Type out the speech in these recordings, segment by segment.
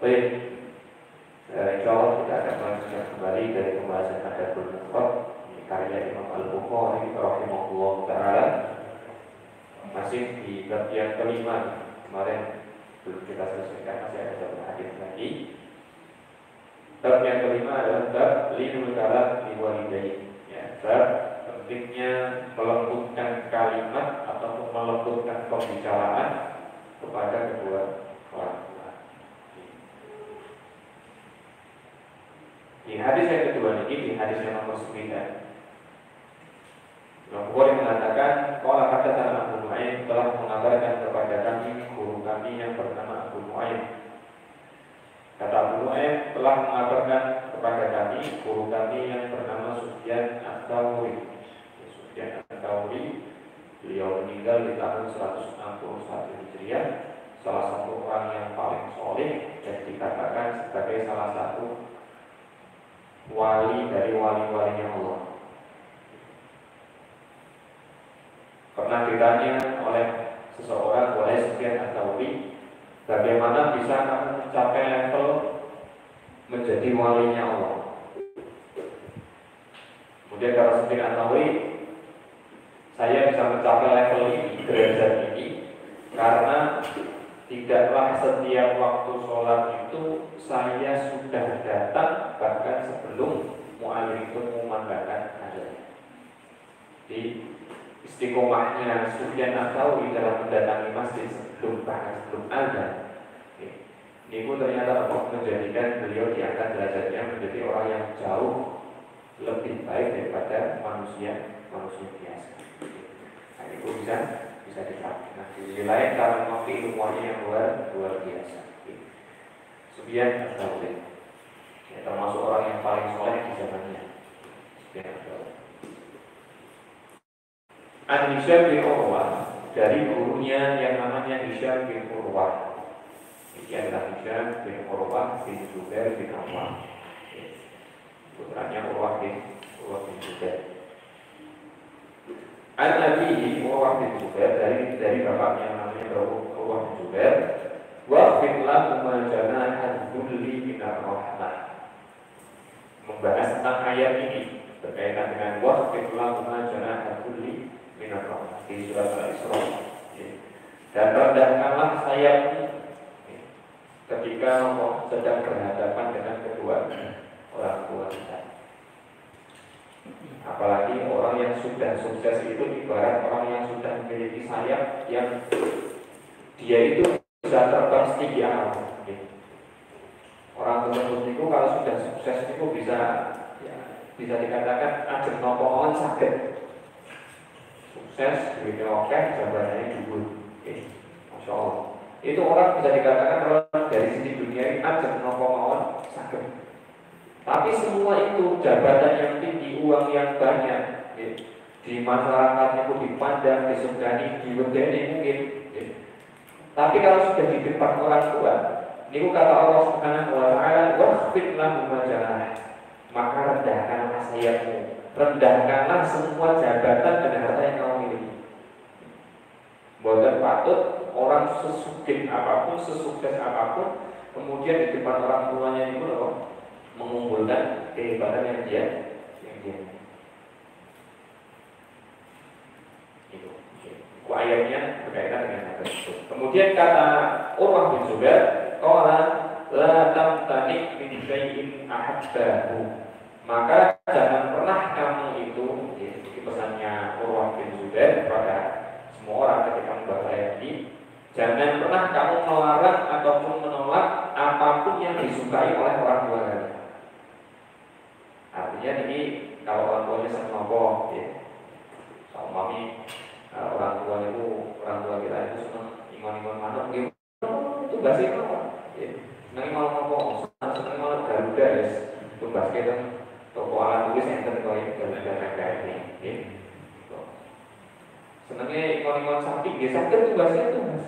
Baik, insya Allah kita akan melanjutkan kembali dari pembahasan Adabul Mufrad karya Imam Al-Bukhari rahimahullah taala. Masih di bab yang kelima, kemarin belum kita selesaikan, masih ada satu hadis lagi. Bab yang kelima adalah bab linul kalam li walidayhi. Ya, bab pentingnya melembutkan kalimat atau melembutkan pembicaraan kepada kedua orang tua. Di hadis yang kedua ini, di hadis yang nomor 9, Imam Bukhari mengatakan, "Qala hadatsana Abu Nu'aim telah mengabarkan kepada kami guru kami yang bernama Abu Nu'aim." Kata Abu Nu'aim telah mengabarkan kepada kami guru kami yang bernama Sufyan Ats-Tsauri. Sufyan Ats-Tsauri, beliau meninggal di tahun 161 Hijriah, salah satu orang yang paling soleh dan dikatakan sebagai salah satu wali dari wali-walinya Allah. Pernah ditanya oleh seseorang, oleh Sufyan Ats-Tsauri, bagaimana bisa kamu mencapai level menjadi walinya Allah? Kemudian kata Sufyan Ats-Tsauri, saya bisa mencapai level ini, derajat ini, karena tidaklah setiap waktu sholat itu saya sudah datang bahkan sebelum muadzin itu mengumandangkan azan. Di istiqomahnya Sufyan Ats-Tsauri dalam mendatangi masjid sebelum azan, ini pun ternyata menjadikan beliau diangkat derajatnya menjadi orang yang jauh lebih baik daripada manusia biasa. Nah, itu bisa dipakai. Nah, di sisi lain karena waktu ilmunya yang luar biasa. Sufyan Ats-Tsauri, ya, termasuk orang yang paling soleh di zamannya. Sufyan Ats-Tsauri. An Hisham bin Urwah, dari gurunya yang namanya Hisham bin Urwah. Ini adalah Hisham bin Urwah bin Zubair bin Awwam, putranya Urwah bin Zubair. An Abihi Urwah bin Zubair, dari bapaknya yang namanya Urwah bin Zubair. Waqfid lahu ma janaha dzulli min ar-rahmah. Membahas tentang ayat ini berkaitan dengan waqfid lahu ma janaha dzulli min ar-rahmah di surat Al-Isra. Dan rendahkanlah sayapmu ketika sedang berhadapan dengan kedua orang tua kita. Apalagi orang yang sudah sukses itu ibarat orang yang sudah memiliki sayap yang dia itu bisa terbang setinggi awan. Orang tersebut itu kalau sudah sukses itu bisa dikatakan ajeng nopo mawon saged. Sukses, duitnya oke, jabatannya dhuwur. Masya Allah. Itu orang bisa dikatakan kalau dari sisi dunia ini ajeng nopo mawon saged. Tapi semua itu jabatan yang tinggi, uang yang banyak, di masyarakatnya pun dipandang, disegani, diwedeni mungkin. Tapi kalau sudah di depan orang tua, ini kata Allah Subhanahu wa taala, "Waqfid lahu ma janaha." Maka rendahkanlah sayapmu, rendahkanlah semua jabatan dan harta yang kamu miliki. Bukan patut orang sesugih apapun, sesukses apapun, kemudian di depan orang tuanya itu loh mengumpulkan kehebatan yang dia itu. Ayatnya berkaitan dengan hal tersebut. Kemudian kata Urwah bin Zubair, qala la tamtani min syai'in ahabbahu. Maka jangan pernah kamu itu, pesannya Urwah bin Zubair kepada semua orang ketika membaca ayat ini, jangan pernah kamu melarang ataupun menolak apapun yang disukai oleh orang tua kalian. Artinya ini kalau orang tuanya senang nopo, sama mami, orang tua kita itu senang iman manuk, itu bahasa apa? Senang iman nopo, senang iman Garuda, itu bahasa kita. Toko alat tulis yang terkait Garuda ini. Senangnya iman sapi, biasa kan itu bahasa itu mas.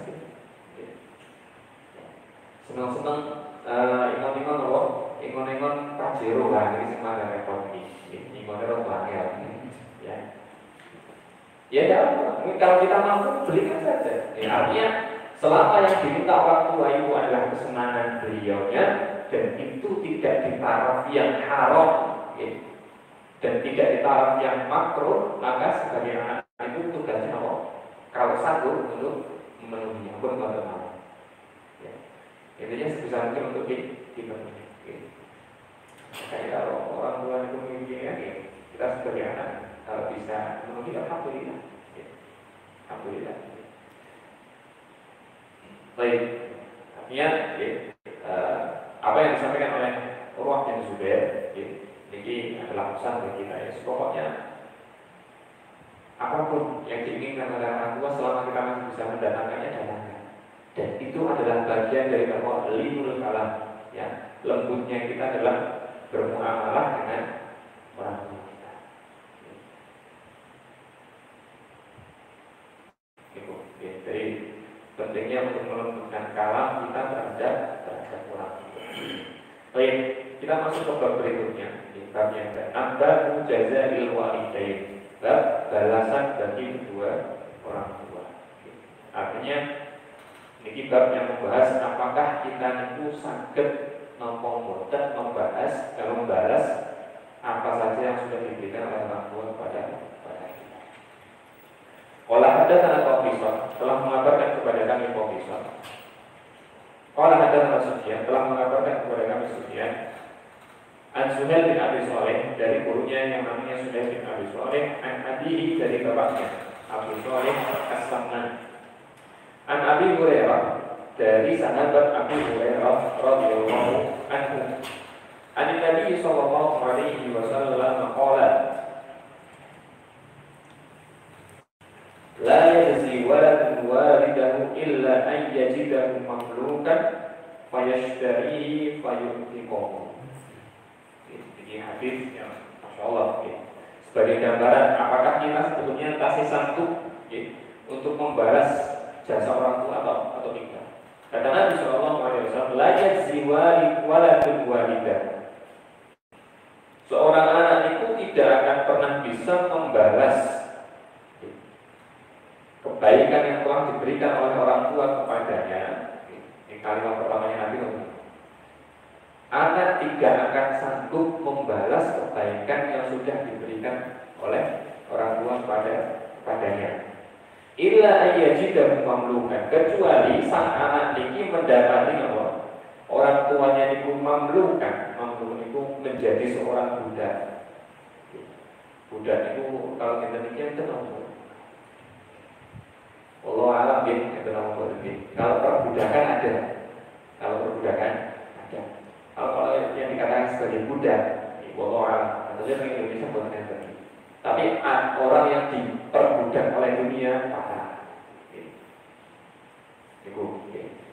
Senang iman nopo. Ingon Pajero lah, ini semua ada repot ini. Ingonnya orang bangga, ya. Ya, kalau kita mampu belikan saja. Artinya Selama yang diminta orang tua itu adalah kesenangan beliaunya dan itu tidak di taraf yang haram, ya, dan tidak di taraf yang makruh, maka sebagai anak itu tugasnya apa? Kalau sanggup untuk memenuhinya pun kalau mau. Ya. Intinya sebisa mungkin untuk dipenuhi. Ya. Kayak kalau orang tua itu menginginkan, ya, kita sebagai anak kalau bisa memenuhi, alhamdulillah. Ya. Alhamdulillah. Baik, artinya ya, apa yang disampaikan oleh Urwah bin Zubair ini adalah pesan bagi kita ya. Pokoknya apapun yang diinginkan oleh orang tua selama kita masih bisa mendatangkannya, datangkan. Dan itu adalah bagian dari linul kalam. Ya, lembutnya kita adalah bermuamalah dengan orang tua kita. Itu, ya, dari pentingnya untuk melembutkan kalam kita terhadap orang tua. Baik, kita masuk ke bab berikutnya. Bab yang ke-6, jazaa'il walidain. Bab balasan bagi kedua orang tua. Artinya ini bab yang membahas apakah kita itu saged membalas apa saja yang sudah diberikan oleh orang tua kepada kita. Qala hadatsana Qabisah telah mengabarkan kepada kami Qabisah. Qala hadatsana Sufyan telah mengabarkan kepada kami Sufyan. An Suhail bin Abi Shalih dari gurunya yang namanya Suhail bin Abi Shalih, an abihi dari bapaknya Abu Shalih As-Samman. An Abi Hurairah dari sahabat Abu Hurairah radhiyallahu anhu. An Nabi sallallahu alaihi wasallam qala la yajzi waladun walidahu illa an yajidahu mamlukan fayashtarihi fayunfiqahu. Ini hadis yang Masya Allah ya. Sebagai gambaran apakah kita sebetulnya kasih sanggup ya, untuk membalas jasa orang tua atau tidak. Kata Nabi SAW, la yajzi waladun walidah. Seorang anak itu tidak akan pernah bisa membalas kebaikan yang telah diberikan oleh orang tua kepadanya. Ini kalimat pertamanya Nabi. Anak tidak akan sanggup membalas kebaikan yang sudah diberikan oleh orang tua kepadanya. Illa ayyajidahu mamlukan, kecuali sang anak ini mendapati apa? Orang tuanya itu mamlukan, mamluk itu menjadi seorang budak. Budak itu kalau kita demikian tenang. Allah alam bin tenang. Kalau perbudakan ada, kalau perbudakan ada. Kalau yang dikatakan sebagai budak, Allah alam, tentunya di Indonesia bukan seperti. Tapi orang yang diperbudak oleh dunia parah.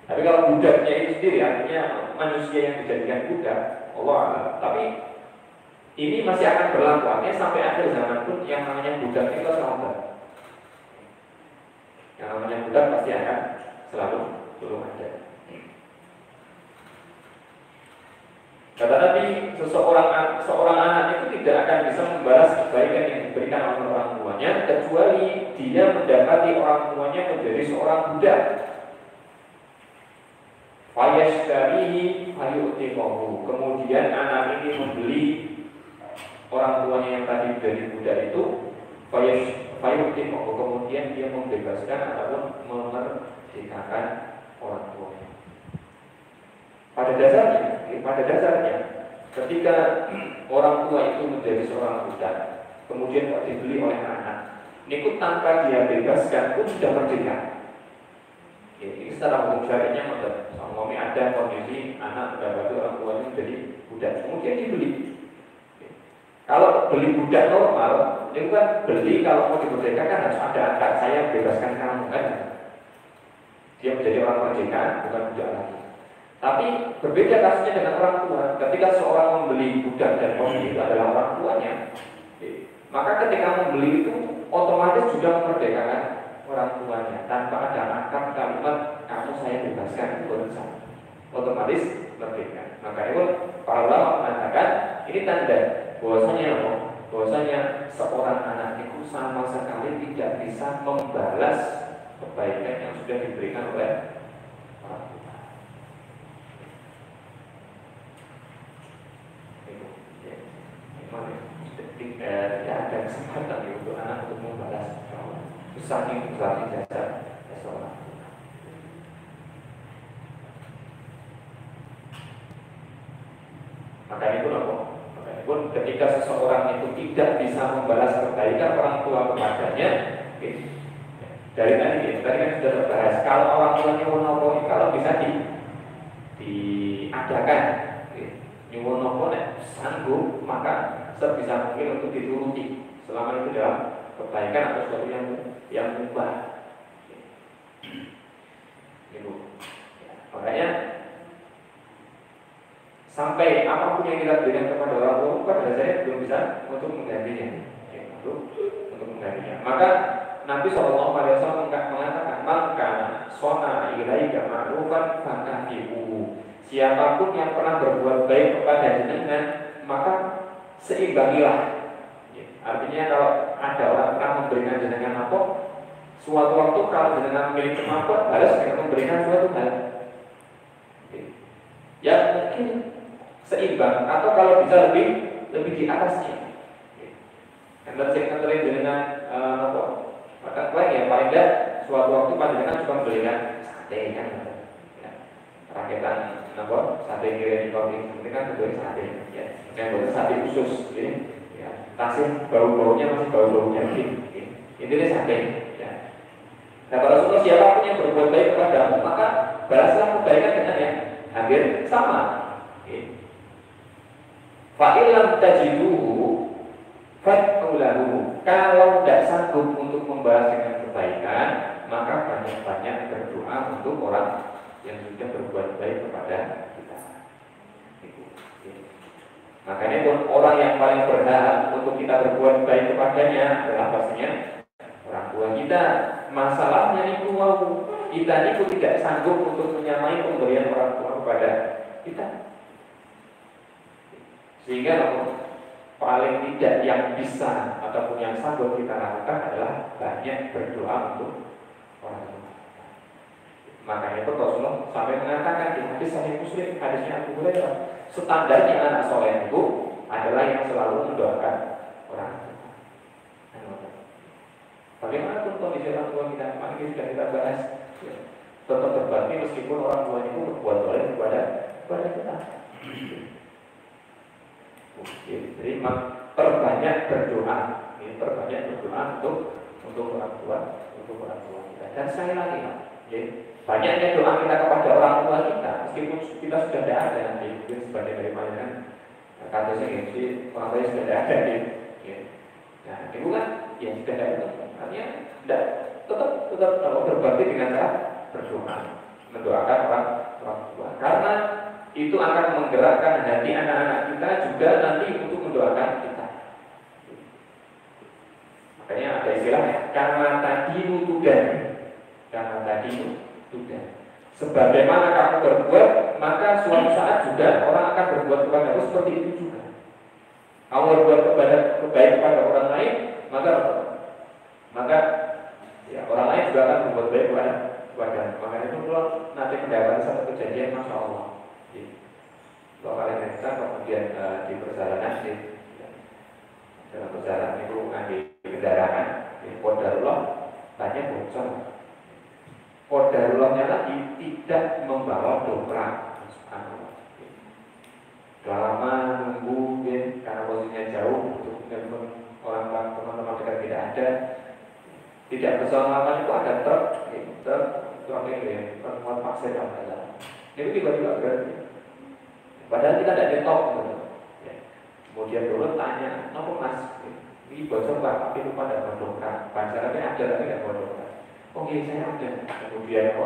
Tapi kalau budaknya itu sendiri artinya manusia yang dijadikan budak, Allah alam. Tapi ini masih akan berlaku, artinya sampai akhir zaman pun yang namanya budak itu selalu. Yang namanya budak pasti akan selalu ada. Kata Nabi, seorang anak itu tidak akan bisa membalas kebaikan yang diberikan oleh orang tuanya kecuali dia mendapati orang tuanya menjadi seorang budak. Fayashtarihi fayu'tiqahu. Kemudian anak ini membeli orang tuanya yang tadi menjadi budak itu, fayu'tiqahu. Kemudian dia membebaskan ataupun memerdekakan orang tuanya. Pada dasarnya, ketika orang tua itu menjadi seorang budak, kemudian dibeli oleh anak, ini tanpa dia bebaskan pun sudah merdeka. Ini secara hukum syariatnya ada kondisi anak mendapati orang tuanya menjadi budak, kemudian dibeli. Kalau beli budak normal, itu kan beli kalau mau dimerdekakan harus ada akad, saya bebaskan kamu kan. Dia menjadi orang merdeka, bukan budak lagi. Tapi berbeda kasusnya dengan orang tua. Ketika seorang membeli budak dan pemilik itu adalah orang tuanya, maka ketika membeli itu otomatis juga memerdekakan orang tuanya tanpa ada akad kalimat kamu saya bebaskan, itu berusaha otomatis merdeka. Maka itu para ulama mengatakan ini tanda bahwasanya seorang anak itu sama sekali tidak bisa membalas kebaikan yang sudah diberikan oleh kesempatan ya, untuk anak untuk membalas saking besar jasa seorang. Makanya pun ketika seseorang itu tidak bisa membalas kebaikan orang tua kepadanya, dari tadi kan sudah terbahas, kalau orang tuanya menolong, kalau bisa diadakan, nyuwun nopo nek sanggup, maka sebisa mungkin untuk dituruti selama itu dalam kebaikan atau sesuatu yang mubah. Itu. Makanya sampai apapun yang kita berikan kepada orang tua, pada dasarnya belum bisa untuk menggantinya. Untuk menggantinya. Maka Nabi SAW mengatakan, maka sona ilaika ma'rufan fakafi'uhu. Siapapun yang pernah berbuat baik kepada jenengan, maka seimbangilah. Artinya kalau ada orang pernah memberikan jenengan apa, suatu waktu kalau jenengan memiliki kemampuan, harus dengan memberikan suatu hal yang mungkin seimbang atau kalau bisa lebih di atasnya. Anda saya katakan jenengan apa? Maka ya paling tidak suatu waktu jenengan juga memberikan sate kan, raketan apa? Sate kiri di kopi, seperti kan berdua sate, ya. Yang buat sate khusus, ini, ya. Tasih bau-baunya masih bau-baunya, intinya sate. Nah, para Rasulullah siapapun yang berbuat baik kepadamu, maka balaslah kebaikan dengan yang hampir sama. Fa'ilam tajiduhu fat'ulahu. Kalau tidak sanggup untuk membalas dengan kebaikan, maka banyak-banyak berdoa untuk orang yang sudah berbuat baik kepada kita. Makanya pun orang yang paling berhak untuk kita berbuat baik kepadanya adalah pastinya orang tua kita. Masalahnya itu kita itu tidak sanggup untuk menyamai pemberian orang tua kepada kita. Sehingga paling tidak yang bisa ataupun yang sanggup kita lakukan adalah banyak berdoa untuk orang tua. Makanya itu Rasulullah sampai mengatakan di hadis Sahih Muslim, hadisnya Abu Hurairah, standarnya anak soleh itu adalah yang selalu mendoakan orang tua. Bagaimanapun kondisi orang tua kita, kemarin ini sudah kita bahas, ya, tetap berbakti meskipun orang tuanya itu berbuat baik kepada kita. Jadi perbanyak berdoa, ini perbanyak berdoa untuk orang tua kita. Dan sekali lagi, ya, banyaknya doa kita kepada orang tua kita, meskipun kita sudah tidak ada nanti, mungkin sebagai dari panjangan kata saya ini, orang tua sudah tidak ada, ya. Nah, itu kan, ya sudah ada. Artinya tetap berbakti dengan cara berdoa, mendoakan orang tua, karena itu akan menggerakkan hati anak-anak kita juga nanti untuk mendoakan kita. Makanya ada istilahnya, karena tadimu tudan. Sebagaimana kamu berbuat, maka suatu saat juga orang akan berbuat kepadamu seperti itu juga. Kamu berbuat kebaikan kepada orang lain, maka ya, orang lain juga akan berbuat baik kepada. Makanya itu nanti mendapat satu kejadian, Masya Allah. Kalau kalian bisa kemudian di perjalanan dalam perjalanan itu di kendaraan, Qadarullah banyak bocor. Qadarullahnya lagi tidak membawa dongkrak. Sudah lama nunggu, karena posisinya jauh, untuk orang teman-teman dekat tidak ada. Tidak bersamaan itu ada truk ini, pertemuan pasir yang ada. Itu tiba-tiba berarti. Padahal kita tidak nyetok, ya. Kemudian dulu tanya, kenapa mas? Ini bocor pak, tapi lupa tidak bawa dongkrak. Pancarannya ada tapi tidak bawa dongkrak. Oke, saya ada. Kemudian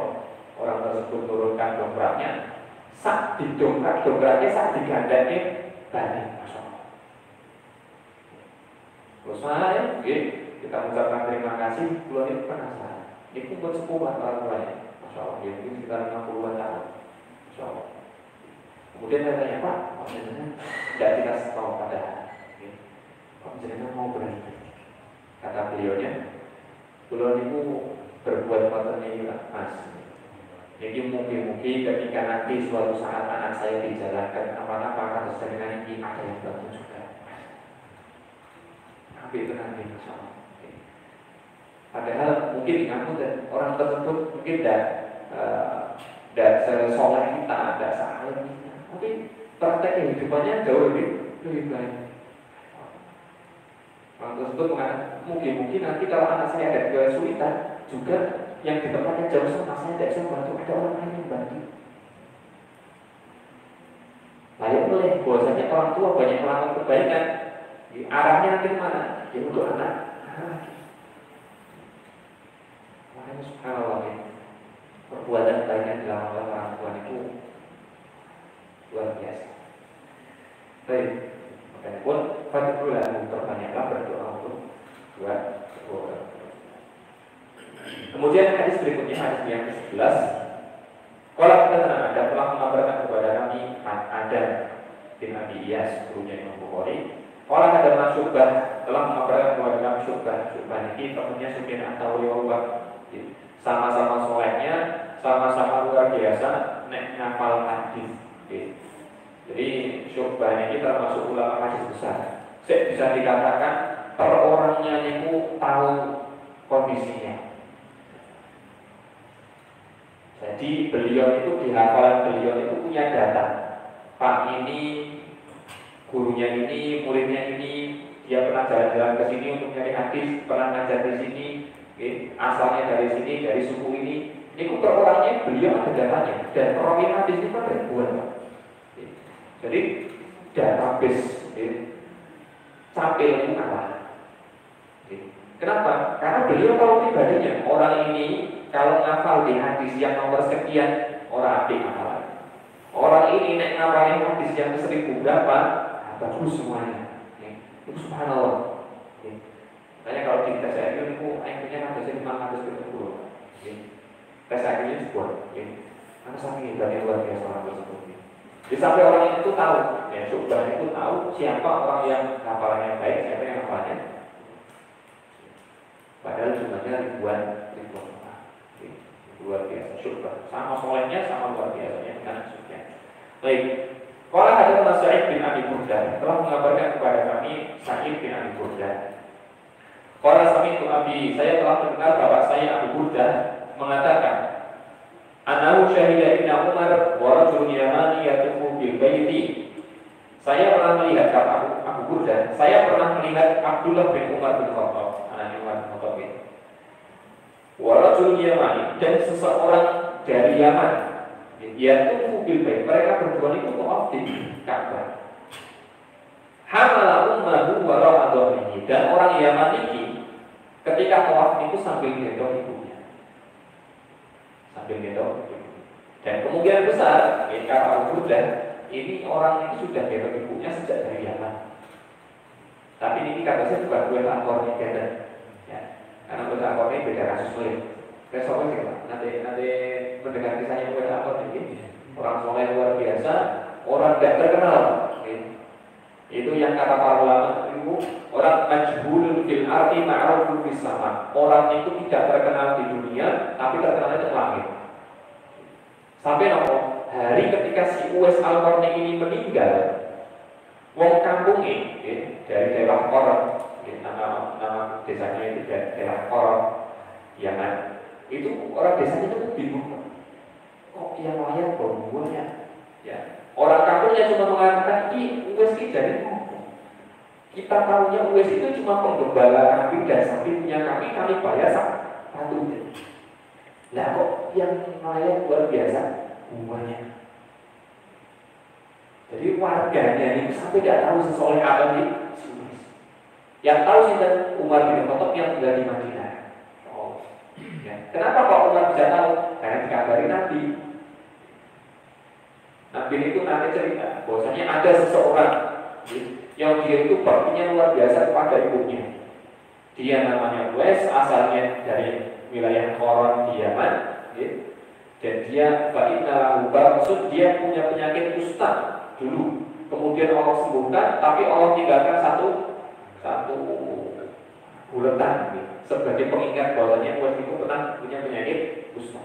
orang tersebut turunkan dongkraknya, sak dongkraknya sak digandanya balik, Masya Allah. Terus saya, kita mengucapkan terima kasih. Pulau ini penasaran. Ini buat sepuhan orang tuanya, Masya Allah. Mungkin sekitar 50-an tahun, Masya Allah. Kemudian saya tanya, Pak, tidak dikasih tahu pada Pak jenengan mau berhenti. Kata beliaunya, beliau itu berbuat macam ini mas. Jadi mungkin ketika nanti suatu saat anak saya dijalankan apa-apa, kata jenengan ini ada yang bantu juga. Habis itu nanti Masya Allah. Padahal mungkin kamu dan orang tersebut mungkin tidak sesoleh kita, tidak salah kita, tapi praktek kehidupannya jauh lebih baik. Orang tersebut mengatakan mungkin nanti kalau anak saya ada kesulitan juga yang di tempatnya jauh sama saya tidak bisa membantu, ada orang lain yang membantu. Layak boleh, bahwasanya orang tua banyak melakukan kebaikan, arahnya nanti mana? Ya untuk anak. Makanya subhanallah ya, perbuatan baik yang dilakukan oleh orang tua itu luar biasa. Baik, makanya pun fadlulah perbanyaklah berdoa untuk dua orang. Kemudian hadis berikutnya, hadis yang ke-11. Kalau kita ada telah mengabarkan kepada kami Adam bin Abi Iyas, gurunya Imam Bukhari. Kalau ada Syu'bah telah mengabarkan kepada kami Syu'bah ini temannya Sufyan Ats-Tsauri sama-sama solehnya, sama-sama luar biasa nek ngapal hadis. Jadi Syu'bah ini termasuk ulama hadis besar. Bisa dikatakan per orangnya itu tahu kondisinya. Jadi beliau itu di hafalan beliau itu punya data. Pak ini, gurunya ini, muridnya ini, dia pernah jalan-jalan ke sini untuk nyari hadis, pernah ngajar di sini, asalnya dari sini, dari suku ini. Itu per orangnya beliau ada datanya. Dan perawi hadis itu kan ribuan. Jadi database capil itu kalah. Kenapa? Karena beliau tahu pribadinya orang ini kalau ngafal di hadis yang nomor sekian orang apik hafalan. Orang ini nek ngafalin hadis yang ke-1000 berapa? Bagus semuanya. Itu subhanallah. Makanya kalau di tes IQ itu IQ-nya hadisnya 570. Tes IQ-nya sebuah. Karena saking hebatnya luar biasa orang tersebut. Jadi sampai orang itu tahu, ya Syu'bah itu tahu siapa orang yang hafalannya baik, siapa yang hafalannya. Padahal jumlahnya ribuan orang. Luar biasa Syu'bah. Sama solehnya, sama luar biasanya dengan Sufyan. Baik. Qala hadatsana Sa'id bin Abi Burdah telah mengabarkan kepada kami Sa'id bin Abi Burdah. Qala sami'tu Abi, saya telah mendengar bapak saya Abu Burdah mengatakan, "Anahu syahida Ibnu Umar wa rajulun yamani yatufu bil baiti." Saya pernah melihat kata Abu Burdah, saya pernah melihat Abdullah bin Umar bin Khattab, anaknya Umar bin Khattab ini. Wa rajulun yamani, dan seseorang dari Yaman, yatufu bil baiti, mereka berdua itu tawaf di Ka'bah. Hamala ummahu wa ra'adhihi, dan orang Yaman ini ketika tawaf itu sambil gendong ibunya. Sambil gendong ibunya. Dan kemungkinan besar, kata Abu Burdah, ini orang itu sudah gendong ibunya sejak dari Yaman. Tapi ini kabarnya bukan kue lapor nih beda. Ya. Karena kue lapor ini beda kasus lain. Kayak soalnya sih Pak, nanti mendengar kisahnya kue lapor ini. Orang soleh luar biasa, orang tidak terkenal. Itu yang kata para ulama itu orang majhulun fil ardi ma'rufun fis sama. Orang itu tidak terkenal di dunia, tapi terkenal di langit. Sampai nopo hari ketika si Uwais Al-Qarni ini meninggal, wong kampung ini dari daerah Koror, nama desanya itu daerah Koror, ya kan? Itu orang desanya itu bingung, kok yang layak bawahnya, ya. Orang kampungnya cuma mengatakan, Uwais ini jadi ngomong. Kita tahunya Uwais itu cuma penggembala kambing dan sapi punya kami bayar satu. Nah kok yang layak luar biasa bunganya. Jadi warganya ini sampai tidak tahu sesoleh apa nih. Yang tahu sih dan Umar bin Khattab yang tinggal di Madinah. Oh, ya. Kenapa Pak Umar bisa tahu? Karena dikabari Nabi. Nabi itu nanti cerita bahwasanya ada seseorang yang dia itu baktinya luar biasa kepada ibunya. Dia namanya Uwais, asalnya dari wilayah Qoron di Yaman, dan dia maksud dia punya penyakit kusta dulu. Kemudian Allah sembuhkan, tapi Allah tinggalkan satu bulatan sebagai pengingat bahwasanya Uwais itu pernah punya penyakit kusta.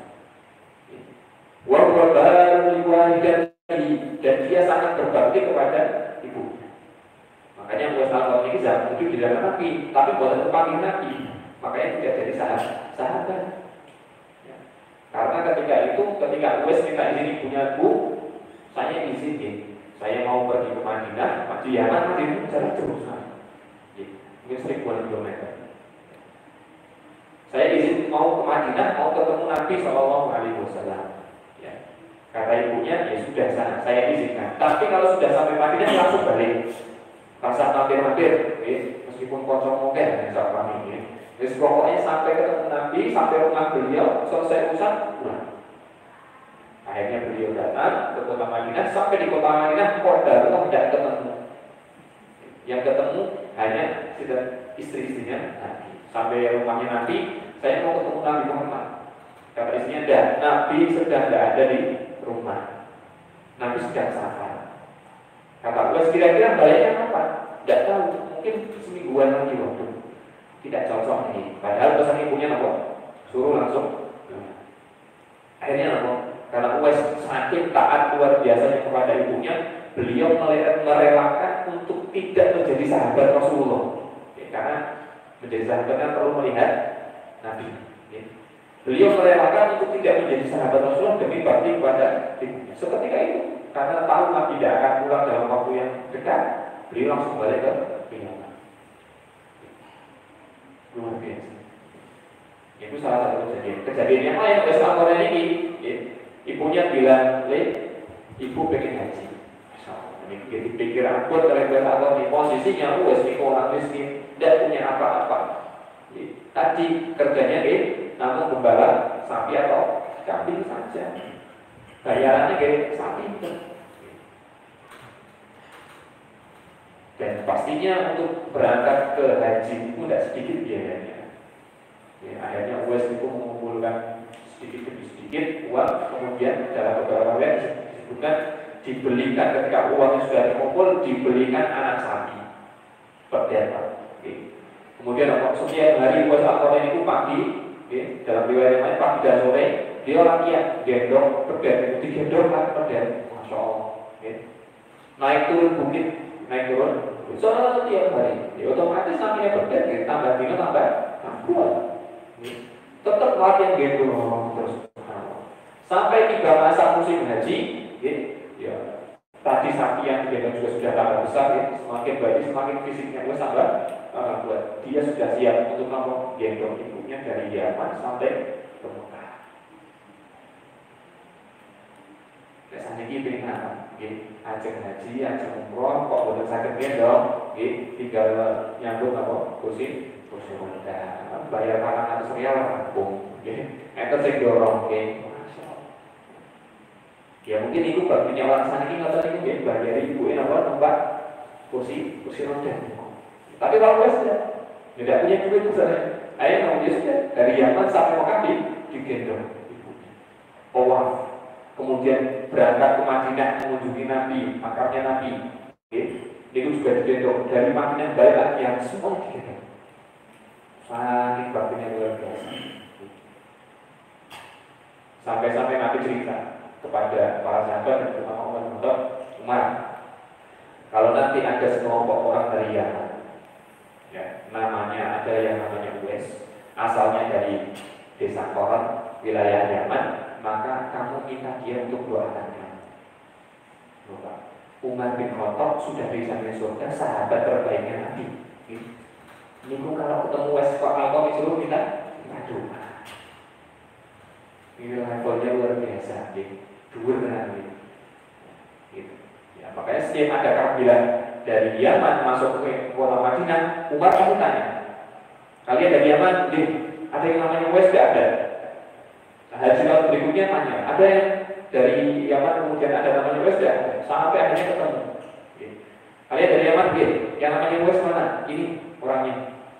Dan dia sangat berbakti kepada ibunya. Makanya Uwais Al-Qarni ini zaman itu tidak Nabi, tapi boleh terpanggil Nabi. Makanya tidak jadi sahabat. Ya. Karena ketika Uwais minta izin ibunya, Bu, saya izin, saya mau pergi ke Madinah, di Yaman, Madinah jarak jauh sekali. Mungkin 1000 kilometer. Saya izin mau ke Madinah, mau ketemu Nabi SAW. Ya. Kata ibunya, ya sudah sana, saya izinkan. Tapi kalau sudah sampai Madinah langsung balik. Rasa mampir-mampir, meskipun kocok mungkin yang saya pahami. Jadi pokoknya sampai ketemu Nabi, sampai rumah beliau, selesai urusan, pulang. Akhirnya beliau datang ke kota Madinah, sampai di kota Madinah, Qadarullah tidak ketemu. Yang ketemu hanya istri-istrinya Nabi. Sampai rumahnya Nabi, saya mau ketemu Nabi Muhammad. Kata istrinya, tidak, Nabi sedang tidak ada di rumah. Nabi sedang safar. Kata Uwais, kira-kira baliknya kapan? Tidak tahu, mungkin semingguan lagi waktu. Tidak cocok ini. Padahal pesan ibunya apa? Suruh langsung. Akhirnya apa? Karena Uwais saking taat luar biasanya kepada ibunya, beliau merelakan untuk tidak menjadi sahabat Rasulullah. Ya, karena menjadi sahabat kan perlu melihat Nabi. Ya. Beliau merelakan untuk tidak menjadi sahabat Rasulullah demi bakti kepada ibunya. Seketika itu, karena tahu Nabi tidak akan pulang dalam waktu yang dekat, beliau langsung balik ke Yaman. Luar biasa. Itu salah satu kejadian. Kejadian yang lain, Uwais Al-Qarni ini, ya, ibunya bilang, ibu pengen haji. Ini pikir aku oleh Uwais Al-Qarni, posisinya Uwais ini orang miskin, tidak punya apa-apa. Tadi kerjanya namun gembala sapi atau kambing saja. Bayarannya kayak sapi. Dan pastinya untuk berangkat ke haji itu tidak sedikit biayanya. Ya, akhirnya Uwais itu mengumpulkan sedikit demi sedikit uang, kemudian dalam beberapa riwayat disebutkan dibelikan ketika uangnya sudah dikumpul, dibelikan anak sapi berderet. Kemudian setiap hari Uwais Al-Qarni itu pagi, dalam riwayat yang lain pagi dan sore dia latihan gendong berderet, digendong kan berderet, masya Allah. Naik turun bukit, naik turun, setiap hari. Ya, otomatis namanya berderet, tambah dino tambah kuat. Tetap latihan gendong terus. Sampai tiba masa musim haji, ya tadi sapi yang digendong juga sudah tambah besar, ya. Semakin baik, semakin fisiknya Uwais tambah buat. Dia sudah siap untuk gendong ibunya dari Yaman sampai ke Mekah. Biasanya ini pengen apa? Ajeng haji, ajeng umroh, kok boleh sakit gendong, tinggal nyambung kursi roda, bayar 400 rial rampung, itu sing dorong, ya mungkin itu baginya orang sana ini nggak tahu ini bayar ibu numpak kursi roda. Tapi kalau Uwais tidak punya duit misalnya, ayah dia sudah dari Yaman sampai Mekah digendong ibunya. Kemudian berangkat ke Madinah mengunjungi Nabi, makamnya Nabi. Itu juga digendong dari Madinah balik lagi yang semua digendong. Saking baktinya luar biasa. Sampai-sampai Nabi cerita kepada para sahabat dan Umar, kalau nanti ada sekelompok orang dari Yaman, ya, namanya ada yang namanya Uwais, asalnya dari desa Qoran, wilayah Yaman, maka kamu minta dia untuk doakan kamu. Umar bin Khattab sudah dijamin surga, sahabat terbaiknya Nabi. Ini kalau ketemu Uwais Al-Qarni disuruh minta doa. Ini levelnya luar biasa, dua benar gitu. Ya, makanya setiap ada kabilah dari Yaman masuk ke kota Madinah, Umar pasti tanya, kalian dari Yaman, ada yang namanya Uwais? Tidak ada. Haji tahun berikutnya tanya, ada yang dari Yaman kemudian ada namanya Uwais? Tidak ada. Sampai akhirnya ketemu. Kalian dari Yaman, yang namanya Uwais mana? Ini orangnya.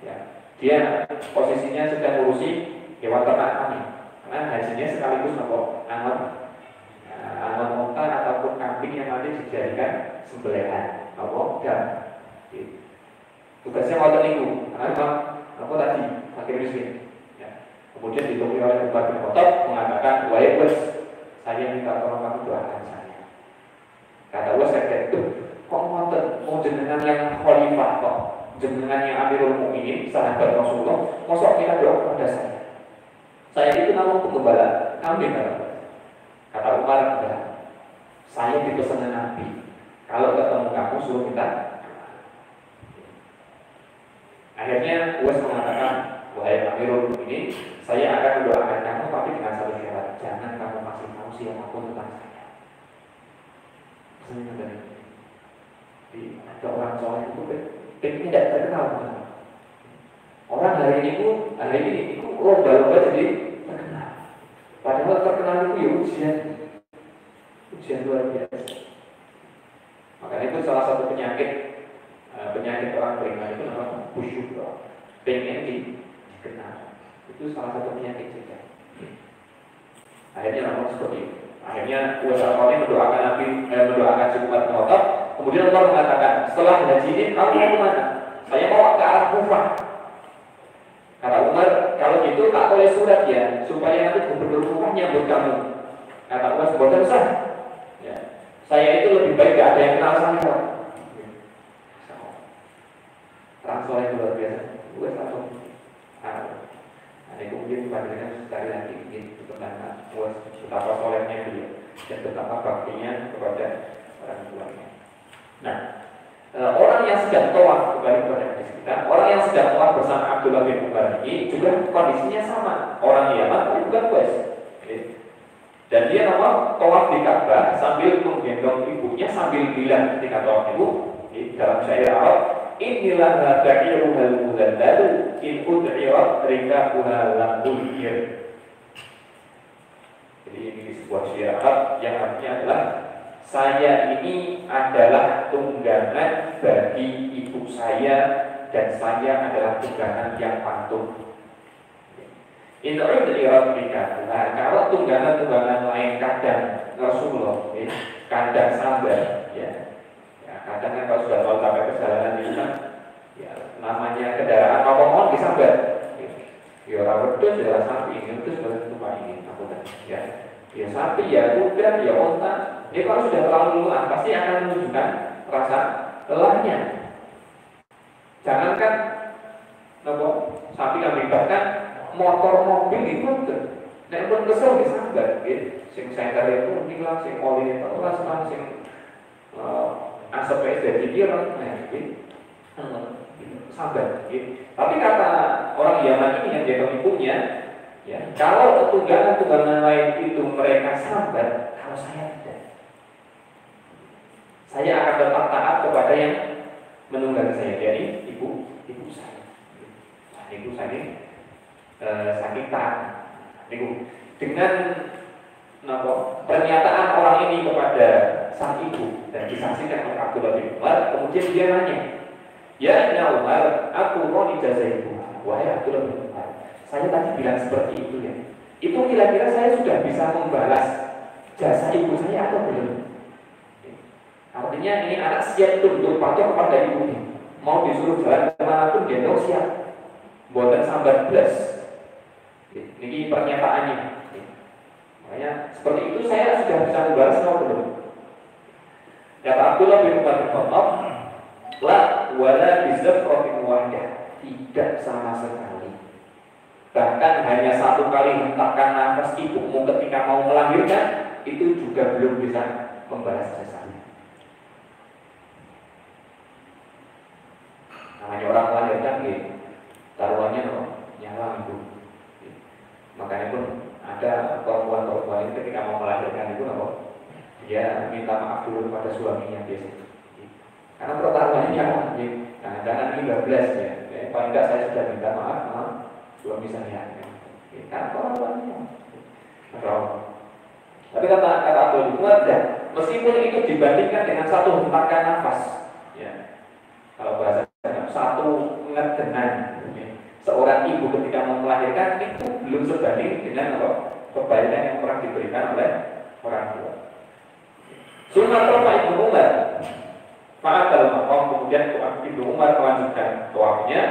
Ya. Dia posisinya sedang ngurusi hewan ternak kami. Karena hajinya sekaligus angon unta ataupun kambing yang nanti dijadikan sembelihan. Tugasnya waktu minggu. Karena aku tadi fakir miskin. Ya. Kemudian ditemui oleh Umar bin Khattab mengatakan, wahai Uwais, saya minta tolong kamu doakan saya. Kata Uwais, kok mau jenengan yang khalifah jenengan yang Amirul Mukminin, sahabat Rasulullah, mosok kita doa kepada saya. Saya itu namun penggembala kambing kan? Kata Umar, enggak. Saya dipesan Nabi. Kalau ketemu kamu suruh kita. Akhirnya Uwais mengatakan, wahai Amirul Mukminin, saya akan mendoakan kamu tapi dengan satu syarat, jangan kamu kasih tahu siapapun tentang saya. Pesannya tadi. Ada orang soleh itu pengen tidak terkenal. Orang hari ini lomba-lomba jadi terkenal. Padahal terkenal itu ya ujian luar biasa. Makanya itu salah satu penyakit orang beriman itu namanya khusyuk, pengen dikenal. Itu salah satu penyakit juga. Akhirnya namanya seperti itu. Akhirnya Uwais Al-Qarni mendoakan si Umar bin Khattab. Kemudian Allah mengatakan, setelah haji ini kamu mau kemana? Saya mau ke arah Kufah. Kata Umar, kalau gitu tak boleh surat ya, supaya nanti gubernur Kufah nyambut kamu. Kata Umar, bosan usah. Ya. Saya itu lebih baik gak ada yang kenal saya. Orang soleh luar biasa. Uwais langsung. Nah, itu mungkin pandangan sekali lagi ingin tentang Uwais betapa solehnya dia dan betapa baktinya kepada orang tuanya. Nah, orang yang sedang tawaf kembali kepada hadis kita, orang yang sedang tawaf bersama Abdullah bin Umar ini juga kondisinya sama. Orang Yaman tapi bukan Uwais. Dan dia tawaf di Ka'bah sambil menggendong ibunya sambil bilang ketika tawaf ibu dalam syair Arab, inilah ba'iruhal muzalladu in ud'irat rikabuha lam ulkir. Jadi ini sebuah syair Arab yang artinya adalah, saya ini adalah tunggangan bagi ibu saya dan saya adalah tunggangan yang patuh. In ud'irat rikabuha, kalau tunggangan-tunggangan lain kadang Rasulullah, kadang sabar, ya. Kadang kan kalau sudah mau sampai perjalanan itu kan, ya namanya kendaraan apa mohon disabar. Ya orang wedhus ya sapi ini itu sebenarnya lupa ini aku kan. Ya sapi ya kuda ya onta. Ini kalau sudah terlalu lelah pasti akan menunjukkan rasa lelahnya. Jangankan sapi kambing, bahkan motor mobil itu nek pun kesel disabar, gitu. Sing senter itu hilang, sing oli itu terus sing asapnya sudah pikiran, sabar. Tapi kata orang Yaman ini yang dia ibunya, ya, kalau tunggangan lain itu mereka sabar, kalau saya tidak, saya akan tetap taat kepada yang menunggangi saya, jadi ibu saya. Nah, ibu saya ini sakit taat. Dengan pernyataan orang ini kepada sang ibu dan disaksikan oleh Abdullah bin Umar, kemudian dia nanya, ya Ibn Umar, aku mau ijazah ibu. Wahai Abdullah bin Umar, saya tadi bilang seperti itu ya. Itu kira-kira saya sudah bisa membalas jasa ibu saya atau belum? Artinya ini anak siap tunduk patuh kepada ibunya. Mau disuruh jalan kemanapun dia tahu siap. Buatan sambar belas. Ini pernyataannya. Makanya seperti itu saya sudah bisa membalas atau belum? Kata Abdullah bin Umar bin Khattab, la wala bizafratin wahidah, tidak sama sekali. Bahkan hanya satu kali hentakan nafas ibumu ketika mau melahirkan, itu juga belum bisa membalas jasanya. Namanya orang melahirkan, taruhannya nyawa ibu. Makanya pun ada perempuan-perempuan ini ketika mau melahirkan itu dia minta maaf dulu pada suaminya biasanya. Karena pertaruhannya jangan ini 12 ya. Paling tidak saya sudah minta maaf sama suami saya. Karena pertaruhannya. Tapi kata Abdul Umar, meskipun itu dibandingkan dengan satu hentakan nafas, ya. Kalau bahasa satu ngedenan, seorang ibu ketika mau melahirkan itu belum sebanding dengan kebaikan yang pernah diberikan oleh orang tua. Sunnah Ibnu Umar, Fa'atal maqam, kemudian Ibnu Umar melanjutkan tawafnya,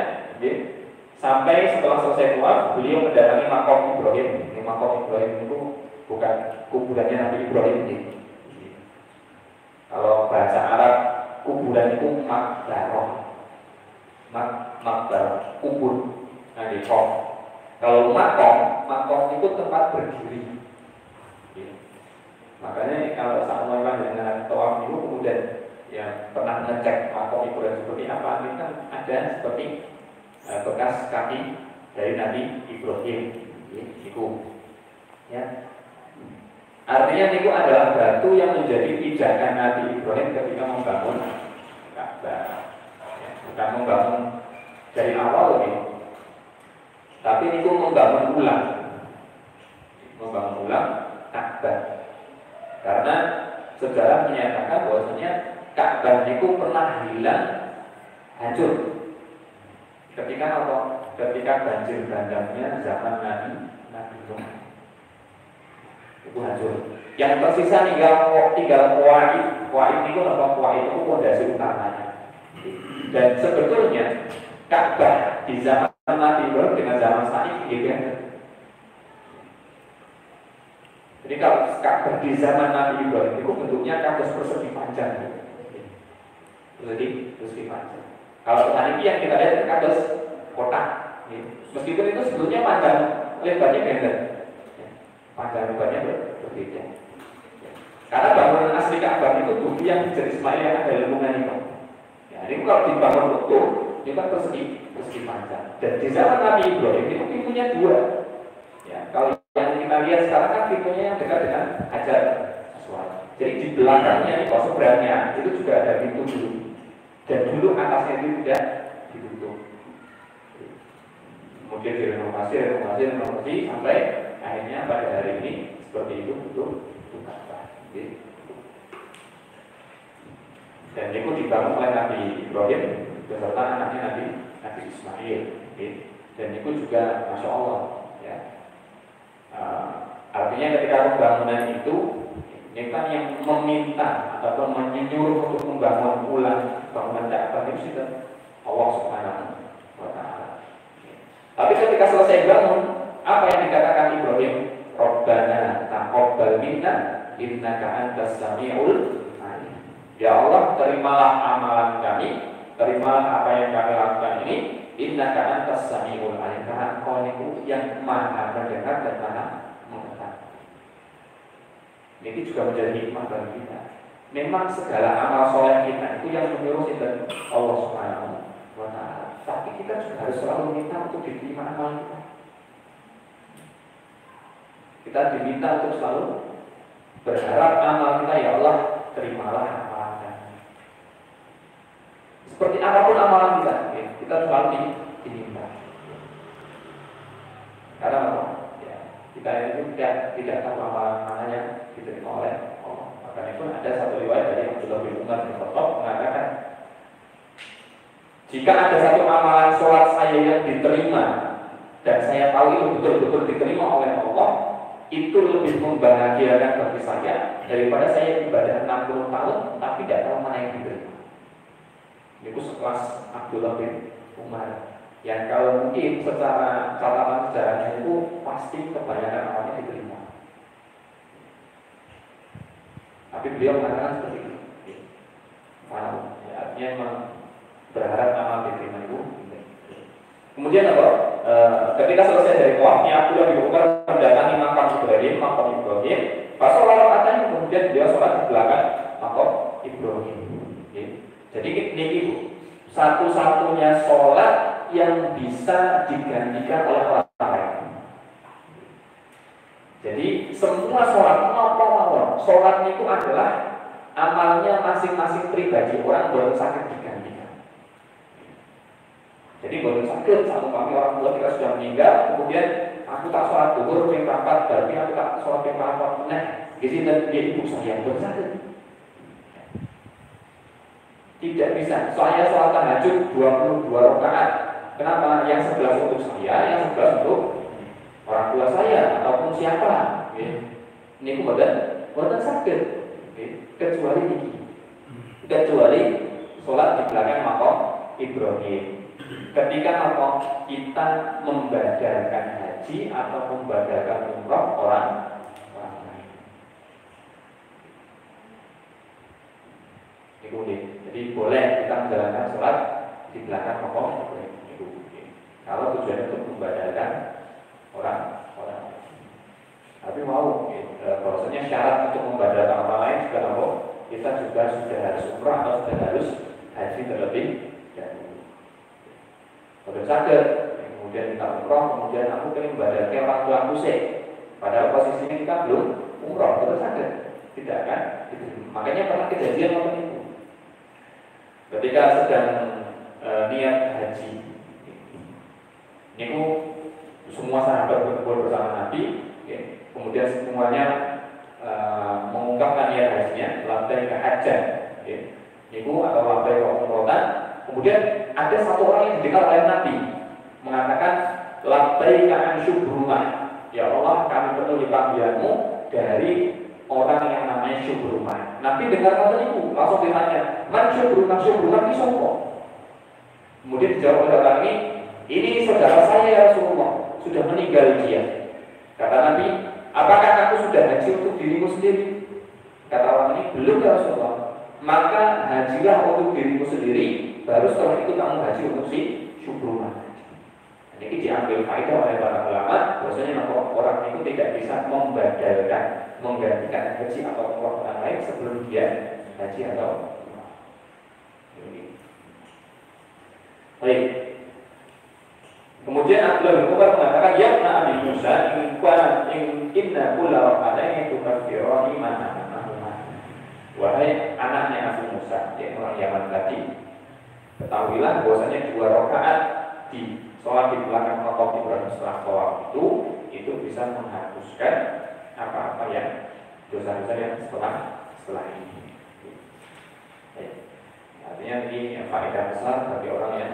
sampai setelah selesai tawaf beliau mendatangi maqam Ibrahim. Ini maqam Ibrahim itu bukan kuburannya Nabi Ibrahim. Kalau bahasa Arab kuburan itu makbarah. makbar kubur. Nah, di kalau makom itu tempat berdiri. Ya. Makanya kalau saat melakukan dengan tawaf itu kemudian ya pernah ngecek makom Ibrahim seperti apa, ini kan ada seperti bekas kaki dari Nabi Ibrahim. Itu, ya. Artinya itu adalah batu yang menjadi pijakan Nabi Ibrahim ketika membangun Ka'bah. Ya, bukan membangun dari awal gitu. Tapi itu membangun ulang Ka'bah. Karena sejarah menyatakan bahwasanya Ka'bah itu pernah hilang, hancur. Ketika apa? Ketika banjir bandangnya zaman Nabi Nuh. Itu hancur. Yang tersisa tinggal kuaid itu apa? Kuaid itu fondasi utamanya. Dan sebetulnya Ka'bah di zaman Nabi Ibrahim dengan zaman saat ini beda. Jadi kalau Ka'bah di zaman Nabi Ibrahim itu bentuknya kados persegi panjang. Persegi panjang. Kalau saat ini yang kita lihat kados kotak. Meskipun itu sebetulnya panjang, lebarnya beda. Panjang lebarnya berbeda. Karena bangunan asli Ka'bah itu bukti yang jadi Ismail yang ada lengkungan itu. Ya, ini kalau dibangun utuh, itu kan persegi panjang. Dan di zaman Nabi Ibrahim itu pintunya dua. Ya, kalau yang kita lihat sekarang kan pintunya yang dekat dengan Hajar Aswad. Jadi di belakangnya, kalau seberangnya itu juga ada pintu dulu. Dan dulu atasnya itu tidak ditutup. Kemudian direnovasi sampai akhirnya pada hari ini seperti itu bentuk Ka'bah. Dan itu dibangun oleh Nabi Ibrahim beserta anaknya Nabi Ismail. Dan itu juga Masya Allah, ya. Artinya ketika pembangunan itu kan yang meminta ataupun menyuruh untuk membangun ulang bangunan Ka'bah itu sudah Allah Subhanahu wa Ta'ala. Tapi ketika selesai bangun, apa yang dikatakan Ibrahim? Rabbana taqabbal minna innaka antas samiul alim. Ya Allah, terimalah amalan kami, terimalah apa yang kami lakukan ini. Innaka antas samiul alim. Karena Engkau itu yang maha mendengar dan maha mengetahui. Ini juga menjadi hikmah bagi kita. Memang segala amal soleh kita itu yang menyuruh kita Allah Subhanahu wa Ta'ala. Tapi kita juga harus selalu minta untuk diterima amal kita. Kita diminta untuk selalu berharap amal kita, ya Allah, terimalah amalan kami. Seperti apapun amalan kita, kita selalu diminta. Karena apa? Ya, kita itu tidak tahu amalan mana yang diterima oleh Allah. Maka itu ada satu riwayat dari Abdullah bin Umar bin Khattab mengatakan, jika ada satu amalan sholat saya yang diterima dan saya tahu itu betul-betul diterima oleh Allah, itu lebih membahagiakan bagi saya daripada saya ibadah 60 tahun tapi tidak tahu mana yang diterima. Itu sekelas Abdullah bin Umar yang kalau mungkin secara catatan sejarahnya itu pasti kebanyakan amalnya diterima. Tapi beliau mengatakan seperti itu. Artinya memang berharap amal diterima itu. Kemudian apa? Ketika selesai dari tawafnya, Abdullah bin Umar mendatangi makam Ibrahim. Pas sholat rakaat kemudian beliau sholat di belakang makam Ibrahim. Jadi ini satu-satunya sholat yang bisa digantikan oleh orang lain. Jadi semua sholat apa-apa, sholat itu adalah amalnya masing-masing pribadi orang, boleh sakit digantikan. Jadi boleh sakit, satu kami orang tua kita sudah meninggal, kemudian aku tak sholat duhur, yang rapat, berarti aku tak sholat yang rapat. Nah, di sini dan dia ibu saya boleh sakit. Tidak bisa. Saya sholat tahajud 22 rakaat. Kenapa? Yang 11 untuk saya, yang 11 untuk orang tua saya ataupun siapa. Ini aku bukan sakit. Kecuali ini. Kecuali sholat di belakang makam Ibrahim. Ketika kita membadalkan haji atau membadalkan umrah orang lain. Jadi boleh kita menjalankan sholat di belakang makom itu. Kalau tujuannya untuk membadalkan orang. Tapi mau, bahwasanya syarat untuk membadalkan orang lain juga apa? Kita juga sudah harus umrah atau sudah harus haji terlebih dahulu. Kalau sakit, kemudian kita umrah, kemudian aku ingin membadalkan orang tua aku sih. Padahal posisinya kita belum umrah, betul sakit. Tidak kan? Makanya pernah kejadian waktu itu. Ketika sedang niat haji, ini semua sahabat berkumpul bersama Nabi, kemudian semuanya mengungkapkan niat hajinya, labbaik hajjan, niku atau labbaik umratan. Kemudian ada satu orang yang didengar oleh Nabi mengatakan labbaik an syubrumah, ya Allah kami penuhi panggilanmu dari orang yang namanya Syubrumah. Nabi dengar kata itu, langsung ditanya, man Syubrumah ini siapa? Kemudian dijawab oleh orang ini saudara saya ya Rasulullah, sudah meninggal dia. Kata Nabi, apakah aku sudah haji untuk dirimu sendiri? Kata orang ini, belum ya Rasulullah. Maka hajilah untuk dirimu sendiri, baru setelah itu kamu haji untuk si Syubrumah. Ini diambil faedah oleh para ulama, bahwasanya orang itu tidak bisa menggantikan haji atau orang lain sebelum dia haji atau baik. Kemudian Abdullah bin Umar mengatakan, ya Nabi Musa, inna kulla rakaataini tukaffirani ma anhuma. Wahai anaknya Abu Musa, yaitu orang Yaman tadi, ketahuilah bahwasanya 2 rakaat di sholat di belakang makom Ibrahim setelah sholat itu bisa menghapuskan apa-apa yang dosa-dosa yang setelah ini. Artinya ini faedah besar bagi orang yang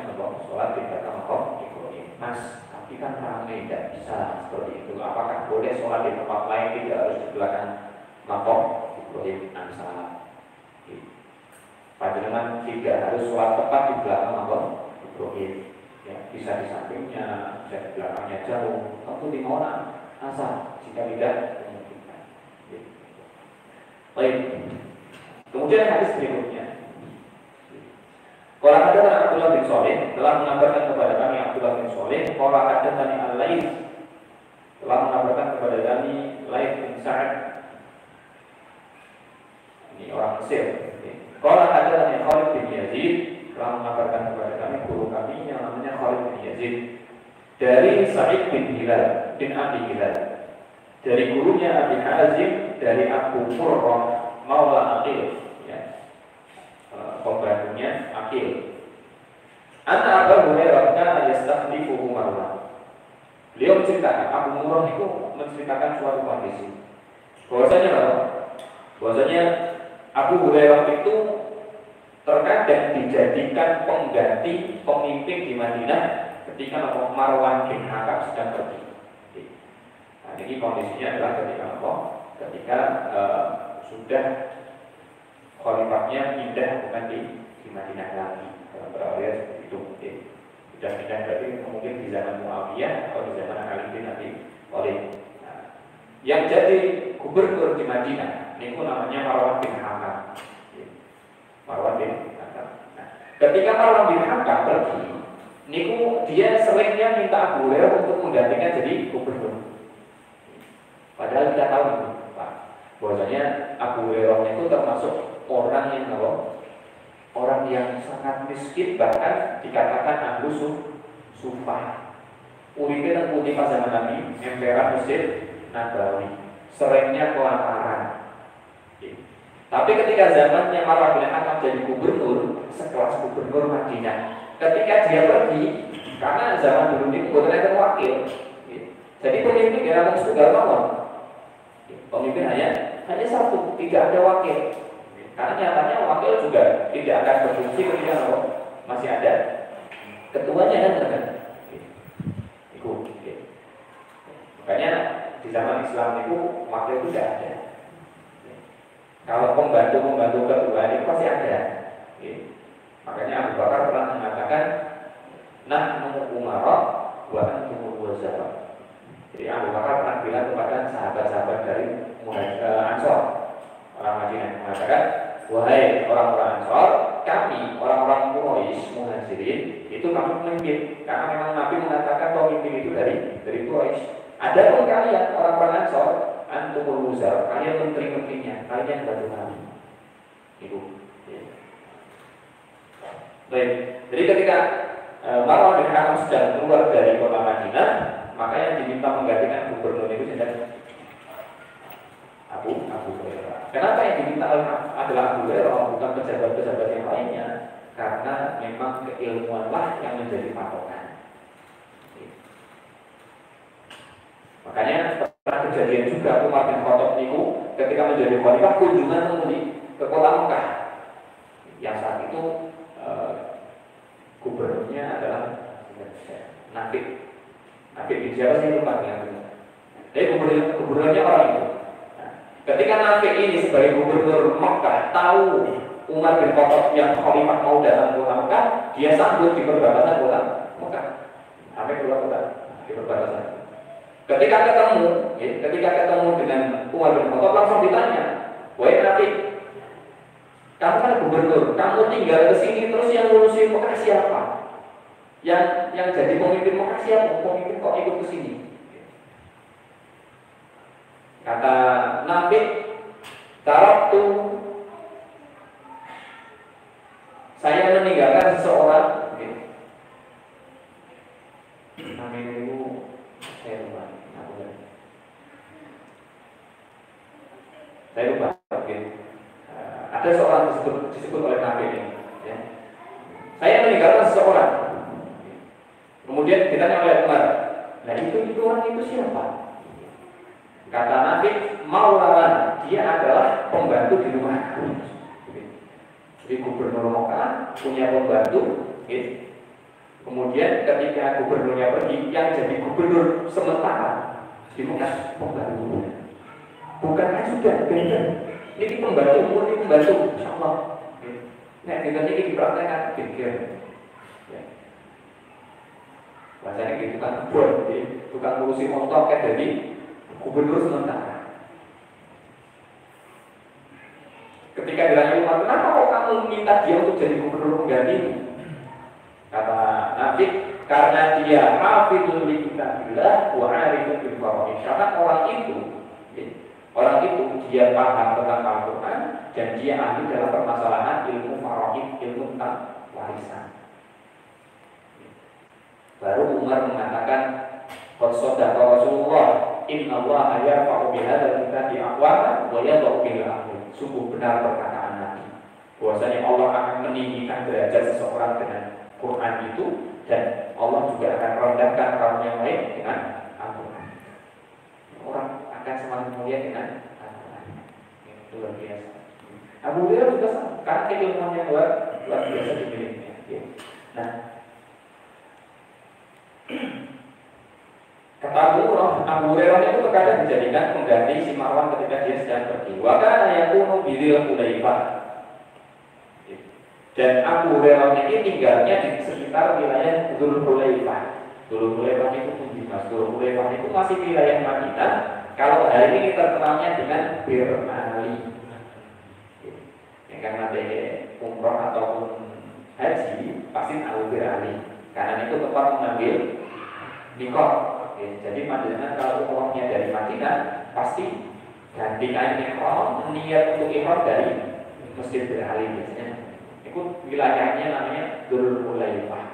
sholat di belakang makom Ibrahim. Mas, tapi kan ramai tidak bisa seperti itu. Apakah boleh sholat di tempat lain tidak harus di belakang makom Ibrahim? Salah. Panjenengan tidak harus sholat tepat di belakang makom Ibrahim. Ya, bisa di sampingnya, bisa di belakangnya jauh, tentu di mana asal jika tidak memungkinkan. Baik. Kemudian hadis berikutnya. Qala hadatsana Abdullah bin Shalih telah mengabarkan kepada kami Abdullah bin Shalih, qala hadatsani Al-Laits telah mengabarkan kepada kami Laits bin Sa'ad. Ini orang Mesir. Qala hadatsani Khalid bin Yazid telah mengabarkan kepada kami guru kami yang namanya Khalid bin Yazid dari Sa'id bin Hilal bin Abi Hilal, dari gurunya Abi Hazim dari Abu Murrah Maula Aqil, ya, pembantunya Aqil. Anna Abu Hurairah kana yastakhlifu Umar. Beliau menceritakan, Abu Murrah itu menceritakan suatu kondisi bahwasanya Abu Hurairah itu terkadang dijadikan pengganti pemimpin di Madinah ketika Marwan bin Hakam sedang pergi. Nah, ini kondisinya adalah ketika sudah khalifahnya pindah bukan di Madinah lagi. Dalam berawal seperti itu. Sudah pindah berarti mungkin di zaman Muawiyah atau di zaman Ali bin Abi Thalib. Nah, yang jadi gubernur di Madinah ini namanya Marwan bin Hakam. Marwan bin Hakam. Nah, ketika Marwan bin Hakam pergi, niku dia seringnya minta Abu Hurairah untuk menggantikan jadi gubernur. Padahal kita tahu Pak, bahwasanya Abu Hurairah itu termasuk orang yang sangat miskin, bahkan dikatakan ahlu sufah. Uripe nang pundi pas zaman Nabi, emperan Mesir Nabawi, seringnya kelaparan. Tapi ketika zamannya Marwan bin Hakam jadi gubernur, sekelas gubernur Madinah, ketika dia pergi, karena zaman dulu ini bukan ada wakil, jadi pemimpin dia langsung tunggal mawon. Pemimpin hanya satu, tidak ada wakil. Karena nyatanya wakil juga tidak akan berfungsi ketika masih ada ketuanya kan. Itu. Makanya di zaman Islam itu wakil itu tidak ada. Kalau pembantu ketua itu pasti ada. Makanya Abu Bakar pernah mengatakan, nahnu umara wa antum wazara. Jadi Abu Bakar pernah bilang kepada sahabat-sahabat dari Ansor, orang Madinah, mengatakan, wahai orang-orang Ansor, kami orang-orang Quraisy Muhajirin pemimpin, karena memang Nabi mengatakan pemimpin itu dari Quraisy. Ada pun kalian orang-orang Ansor, antumul wuzar, kalian menteri-menterinya, kalian bantu kami. Itu. Ya. Baik. Jadi ketika Marwan bin Hakam sedang keluar dari kota Madinah, maka yang diminta menggantikan gubernur itu Abu Hurairah. Kenapa yang diminta adalah Abu Hurairah, bukan pejabat-pejabat yang lainnya? Karena memang keilmuanlah yang menjadi patokan. Makanya pernah kejadian juga Umar bin Khattab itu ketika menjadi khalifah kunjungan ke kota Mekah. Yang saat itu gubernurnya adalah Nabi bin siapa sih lupa ya. Jadi gubernurnya orang itu. Nah, ketika Nabi ini sebagai gubernur Mekah tahu Umar bin Khattab yang khalifah mau datang ke kota Mekah, dia sambut di perbatasan kota Mekah sampai keluar kota di perbatasan. Ketika ketemu dengan Umar bin Khattab langsung ditanya, wahai Nabi, kamu kan gubernur, kamu tinggal ke sini terus yang ngurusin Mekah siapa? Yang jadi pemimpin Mekah siapa? Pemimpin kok ikut ke sini? Kata Nabi, taraktu, saya meninggalkan seseorang. Nabi itu saya lupa. Saya lupa. Ada seorang disebut oleh Nabi ini. Ya. Saya meninggalkan seseorang. Kemudian ditanya oleh Umar, nah itu orang itu siapa? Kata Nabi, Maulawan, dia adalah pembantu di rumah. Jadi gubernur Mekah punya pembantu. Gitu. Kemudian ketika gubernurnya pergi, yang jadi gubernur sementara di Mekah pembantu. Bukan sudah benar. Ini pembantu, insyaallah. Nah, dengan ini dipraktekkan pikir. Ya. Bahasanya gitu kan kebun, tukang ngurusi motor kayak jadi gubernur sementara. Ketika ditanya Umar, kenapa kok kamu minta dia untuk jadi gubernur pengganti? Kata Nabi, karena dia hafizul li kitabillah wa 'arifun bil faraid. Karena orang itu dia paham tentang Al-Quran dan dia ahli dalam permasalahan ilmu faraid, ilmu tentang warisan. Baru Umar mengatakan, qad shadaqa Rasulullah, inna Allah yarfa'u bihadzal kitabi aqwaman wa yadh'u bihi al-akhirin. Sungguh benar perkataan Nabi, bahwasanya Allah akan meninggikan derajat seseorang dengan Quran itu, dan Allah juga akan merendahkan kaum yang lain dengan Al-Quran. Orang akan semakin mulia dengan Al-Quran. Luar biasa. Abu Hurairah juga sama, karena keilmuan yang luar biasa dimilikinya. Nah, kata Abu Hurairah itu terkadang dijadikan pengganti si Marwan ketika dia sedang pergi. Wa kana yakunu bidil Hulaifah. Dan Abu Hurairah ini tinggalnya di sekitar wilayah Dzul Hulaifah. Dzul Hulaifah itu pun di Mas. Dzul Hulaifah itu masih wilayah Madinah. Kalau hari ini terkenalnya dengan Bir Ali. Yang karena ada umroh ataupun haji pasti tahu Bir Ali. Karena itu tempat mengambil nikah. Jadi Madinah kalau umrohnya dari Madinah pasti ganti kain ihram, niat untuk ihram dari Masjid Bir Ali biasanya. Itu wilayahnya namanya Dzul Hulaifah.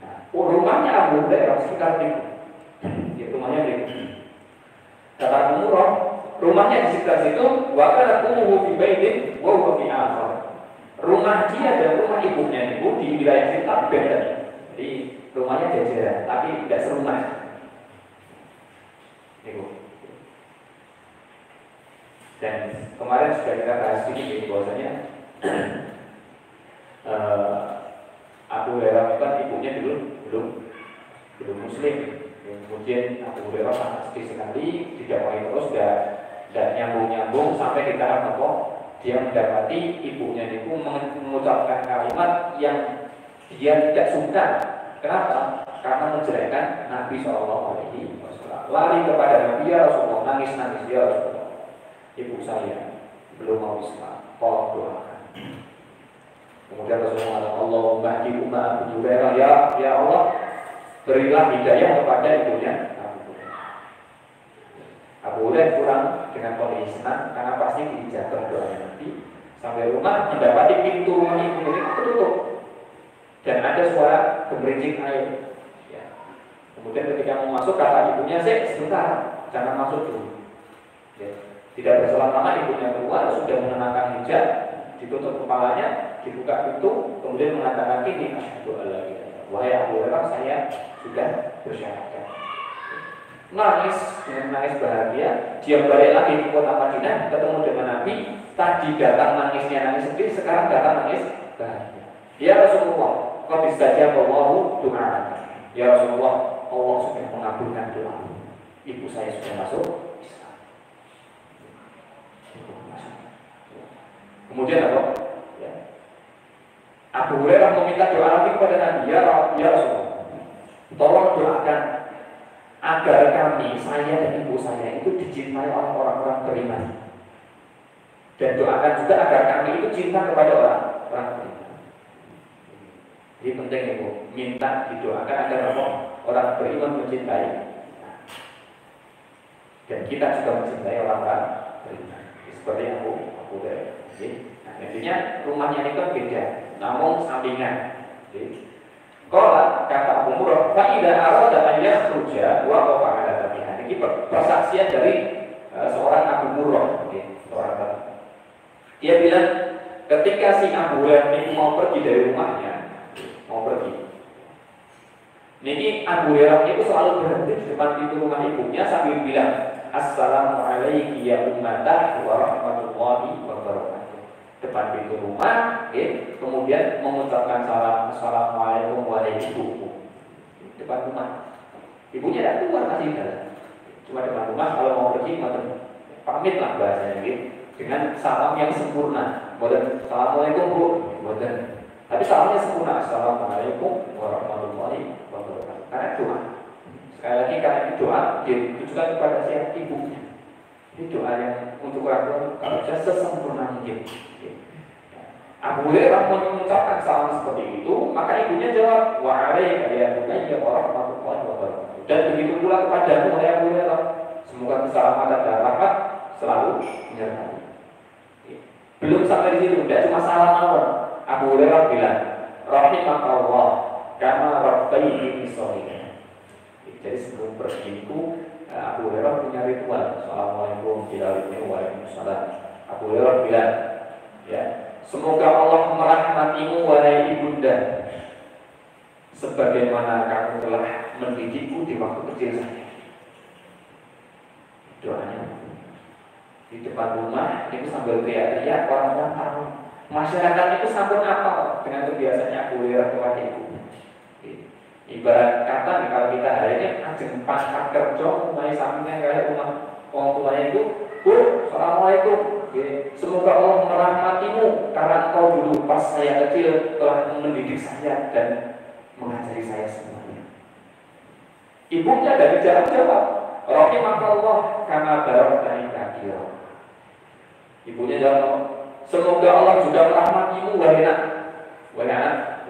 Nah, rumahnya Abu Hurairah sekitar itu. Rumahnya itu. Kata Umroh, rumahnya di sekitar situ, wa kana ummuhu fi baitin wa huwa fi akhar. Rumah dia dan rumah ibunya itu di wilayah sekitar beda. Jadi rumahnya jajaran, tapi tidak serumah. Itu. Dan kemarin sudah kita bahas sedikit bahwasanya Abu Hurairah kan ibunya belum Muslim. Kemudian Abu Hurairah sangat sedih sekali, didakwai terus dan nyambung sampai di tahap apa dia mendapati ibunya itu mengucapkan kalimat yang dia tidak suka. Kenapa? Karena menjelekkan Nabi SAW. Lari kepada Nabi, ya Rasulullah, nangis ya Rasulullah. Ibu saya belum mau Islam, tolong doakan. Kemudian Rasulullah Allahumma di umat Abu Hurairah, ya Allah, berilah hidayah kepada ibunya Abu Hurairah kurang dengan kondisi senang karena pasti dijaga doanya Nabi. Sampai rumah mendapati pintu rumah ibu ini tertutup dan ada suara gemerincing air. Ya. Kemudian ketika mau masuk kata ibunya, sebentar, jangan masuk dulu. Ya. Tidak berselang lama ibunya keluar, sudah mengenakan hijab, ditutup kepalanya, dibuka pintu, kemudian mengatakan ini, asyhadu alla ilaha illallah. Wahai Abu Hurairah, saya sudah bersyahadat. Nangis dengan nangis bahagia, dia balik lagi ke kota Madinah, ketemu dengan Nabi. Tadi datang nangisnya nangis sedih, sekarang datang nangis bahagia. Ya Rasulullah, kau bisa jawab doa. Ya Rasulullah, Allah sudah mengabulkan doa. Ibu saya sudah masuk Islam. Kemudian apa? Ya. Abu Hurairah meminta doa lagi kepada Nabi. Ya Rasulullah, tolong doakan agar kami, saya dan ibu saya itu dicintai oleh orang-orang beriman. Dan doakan juga agar kami itu cinta kepada orang beriman. Jadi penting ibu, minta didoakan agar orang beriman mencintai. Dan kita juga mencintai orang-orang beriman. Seperti Abu Hurairah. Nah, intinya rumahnya itu beda, namun sampingan. Kalau kata Abu Hurairah, "Fa'idha arada an yakhruja wa qafa'ala tabi'an." Ini persaksian dari seorang Abu Hurairah, seorang tadi. Dia bilang, ketika si Abu Hurairah ini mau pergi dari rumahnya, mau pergi. Ini Abu Hurairah itu selalu berhenti di depan pintu rumah ibunya sambil bilang, "Assalamualaikum ya ummatah wa rahmatullahi wa barakatuh." Depan pintu rumah, kemudian mengucapkan salam, "Assalamualaikum warahmatullahi wabarakatuh." Depan rumah. Ibunya tidak keluar, masih dalam. Cuma depan rumah, kalau mau pergi, pamit lah bahasanya gitu. Dengan salam yang sempurna. Bukan Assalamualaikum Bu, bukan. Tapi salamnya sempurna. Assalamualaikum warahmatullahi wabarakatuh. Karena doa. Sekali lagi karena itu doa ditujukan kepada siapa? Ibunya. Ini doa yang untuk orang tua kalau bisa sesempurna mungkin. Abu Hurairah mengucapkan salam seperti itu, maka ibunya jawab, "Waalaikumsalam warahmatullahi wabarakatuh." Dan begitu pula kepadamu, wahai Abu Hurairah, semoga keselamatan dan rahmat selalu menyertai. Belum sampai di situ, tidak cuma salam awal. Abu Hurairah bilang, "Rahimakallah kama rabbaini shaghira." Jadi sebelum pergi itu Abu Hurairah punya ritual. Assalamualaikum warahmatullahi wabarakatuh. Abu Hurairah bilang, ya, semoga Allah merahmatimu wahai ibunda, sebagaimana kamu telah mendidikku di waktu kecil saya. Doanya di depan rumah itu sambil teriak-teriak, orang-orang tahu. Masyarakat itu sambut apa dengan kebiasaannya Abu Hurairah kepada ibu. Ibarat kata kalau kita hari ini ajeng pangkat kerja mulai sampingnya kayak rumah orang tuanya itu, "Bu, assalamualaikum. Semoga Allah merahmatimu karena engkau dulu pas saya kecil telah mendidik saya dan mengajari saya semuanya." Ibunya dari jarak jawab, "Rahimakallah karena barakah kathira." Ibunya jawab, "Semoga Allah juga merahmatimu wahai anak. Wahai anak,